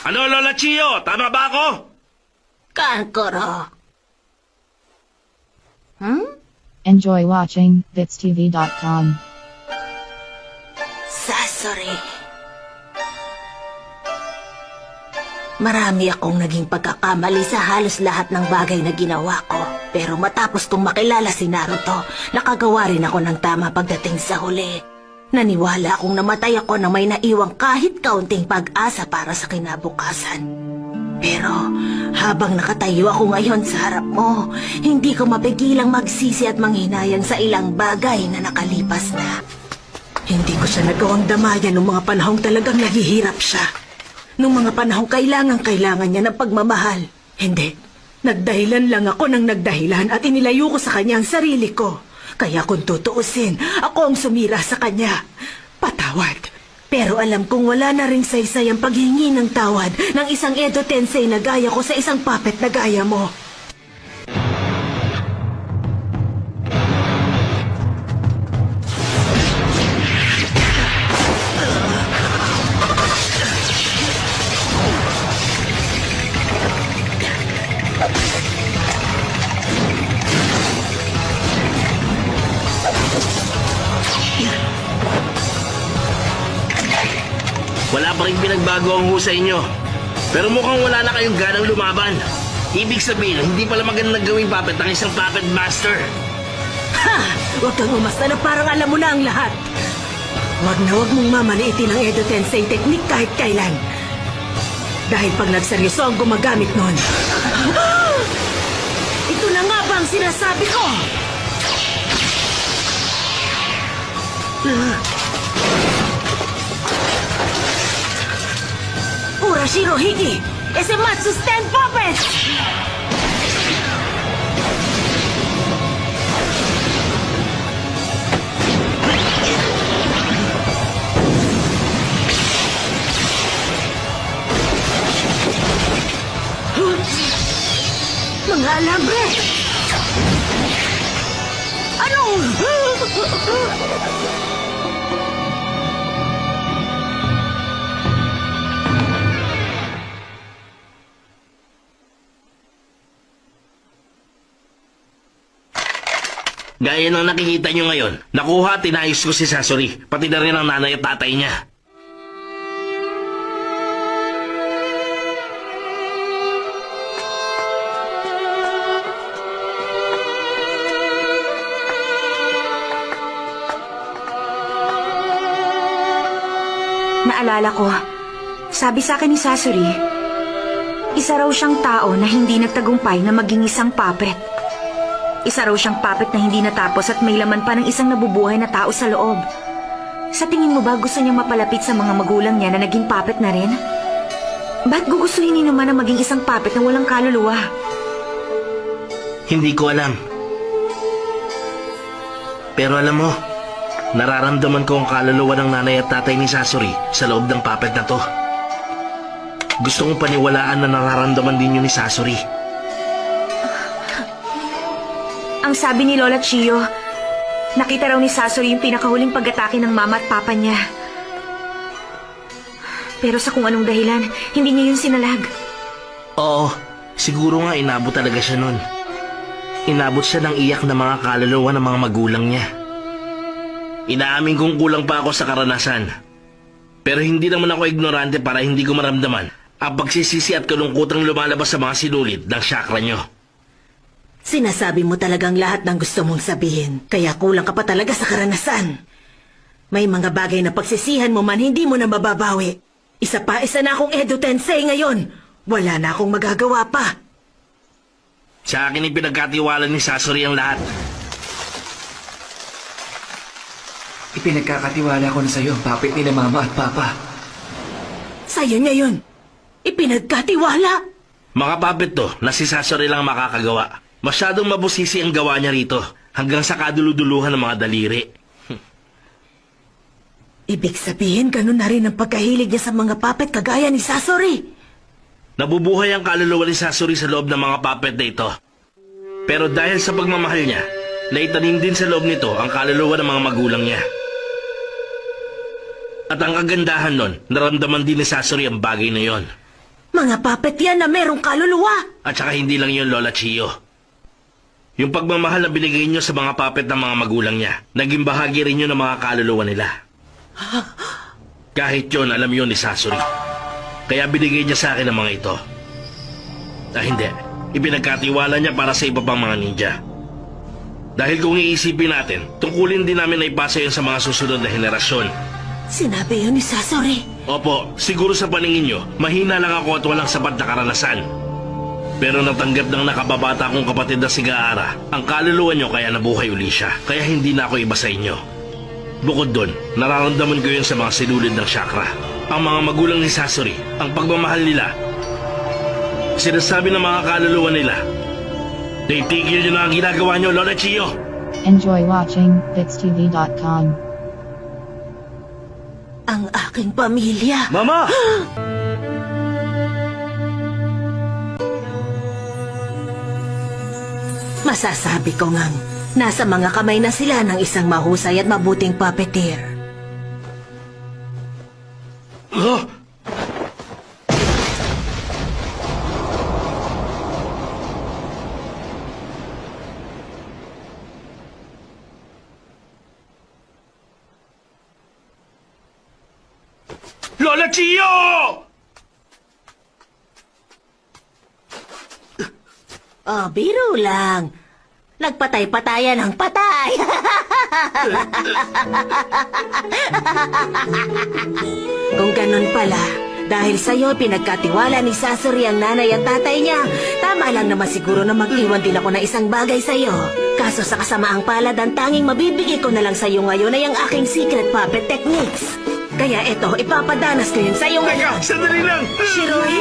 Ano, Lola Chio? Tama ba ako? Kankoro. Enjoy watching VitsTV.com. Sasori. Marami akong naging pagkakamali sa halos lahat ng bagay na ginawa ko. Pero matapos kong makilala si Naruto, nakagawa rin ako ng tama pagdating sa huli. Naniwala akong namatay ako na may naiwang kahit kaunting pag-asa para sa kinabukasan. Pero habang nakatayo ako ngayon sa harap mo, hindi ko mapigilang magsisi at manghinayang sa ilang bagay na nakalipas na. Hindi ko siya nagawang damayan noong mga panahong talagang naghihirap siya. Noong mga panahong kailangan niya ng pagmamahal. Hindi. Nagdahilan lang ako ng nagdahilan at inilayo ko sa kanya ang sarili ko. Kaya kung tutuusin, ako ang sumira sa kanya. Patawad. Pero alam kong wala na ring saysay ang paghingi ng tawad ng isang Edo Tensei na gaya ko sa isang puppet na gaya mo. Wala pa rin pinagbago ang husay nyo. Pero mukhang wala na kayong ganang lumaban. Ibig sabihin, hindi pala magandang gawing puppet ng isang puppet master. Ha! Huwag kang umasta na parang alam mo na ang lahat. Huwag mong mamaliitin ang Edo Tensei technique kahit kailan. Dahil pag nagseryoso ang gumagamit nun. Ito na nga ba ang sinasabi ko? Urashiro Higi! Esematsu Stand Puppet! Mga alambre! Ano? Gaya ng nakikita nyo ngayon, nakuha at tinayos ko si Sasori, pati na rin ang nanay at tatay niya. Naalala ko, sabi sa akin ni Sasori, isa raw siyang tao na hindi nagtagumpay na maging isang puppet. Isa raw siyang puppet na hindi natapos at may laman pa ng isang nabubuhay na tao sa loob. Sa tingin mo ba gusto niyang mapalapit sa mga magulang niya na naging puppet na rin? Ba't gugustuhin niyo naman na maging isang puppet na walang kaluluwa? Hindi ko alam. Pero alam mo, nararamdaman ko ang kaluluwa ng nanay at tatay ni Sasori sa loob ng puppet na to. Gusto kong paniwalaan na nararamdaman din yun ni Sasori. Ang sabi ni Lola Chio, nakita raw ni Sasori yung pinakahuling pag-atake ng mama at papa niya. Pero sa kung anong dahilan, hindi niya yun sinalag. Oo, siguro nga inabot talaga siya nun. Inabot siya ng iyak na mga kaluluwa ng mga magulang niya. Inaamin kong kulang pa ako sa karanasan. Pero hindi naman ako ignorante para hindi ko maramdaman ang pagsisisi at kalungkutang lumalabas sa mga sinulit ng chakra niyo. Sinasabi mo talagang lahat ng gusto mong sabihin, kaya kulang ka pa talaga sa karanasan. May mga bagay na pagsisihan mo man hindi mo na mababawi. Isa na akong Edo Tensei ngayon. Wala na akong magagawa pa. Sa akin ipinagkatiwala ni Sasori ang lahat. Ipinagkakatiwala ko na sa'yo ang puppet ni na mama at papa. Sa'yo niya yun. Ipinagkatiwala. Mga puppet to na si Sasori lang makakagawa. Masyadong mabusisi ang gawa niya rito hanggang sa kaduluduluhan ng mga daliri. Ibig sabihin, ganun na rin ang pagkahilig niya sa mga puppet kagaya ni Sasori. Nabubuhay ang kaluluwa ni Sasori sa loob ng mga puppet na ito. Pero dahil sa pagmamahal niya, naitanim din sa loob nito ang kaluluwa ng mga magulang niya. At ang kagandahan nun, naramdaman din ni Sasori ang bagay na yon. Mga puppet yan na merong kaluluwa. At saka hindi lang yun, Lola Chio. Yung pagmamahal na binigay niyo sa mga puppet ng mga magulang niya, naging bahagi rin yun ng mga kaluluwa nila. Kahit yun, alam yun ni Sasori. Kaya binigay niya sa akin ang mga ito. Hindi. Ipinagkatiwala niya para sa iba pang mga ninja. Dahil kung iisipin natin, tungkulin din namin na ipasa yun sa mga susunod na henerasyon. Sinabi yun ni Sasori. Opo, siguro sa paningin niyo, mahina lang ako at walang sapat na karanasan. Pero natanggap ng nakababata kong kapatid na si Gaara, ang kaluluwa niyo kaya nabuhay uli siya. Kaya hindi na ako iba sa inyo. Bukod doon, nararamdaman ko yun sa mga sinulid ng chakra. Ang mga magulang ni Sasori, ang pagmamahal nila. Sinasabi ng mga kaluluwa nila, itigil niyo na ang ginagawa niyo, Lola Chio. Enjoy watching VitsTV.com. Ang aking pamilya. Mama! Masasabi ko ngang nasa mga kamay na sila ng isang mahusay at mabuting puppeteer. Huh? Lola Chio! Oh, biro lang. Nagpatay-patayan ng patay. Kung ganun pala, dahil sa'yo pinagkatiwala ni Sasori ang nanay at tatay niya, tama lang naman siguro na mag-iwan din ako ng isang bagay sa'yo. Kaso sa kasamaang palad, ang tanging mabibigay ko na lang sa'yo ngayon ay ang aking secret puppet techniques. Kaya eto, ipapadanas ko yun sa'yo ngayon. Sandali lang! Shirohei!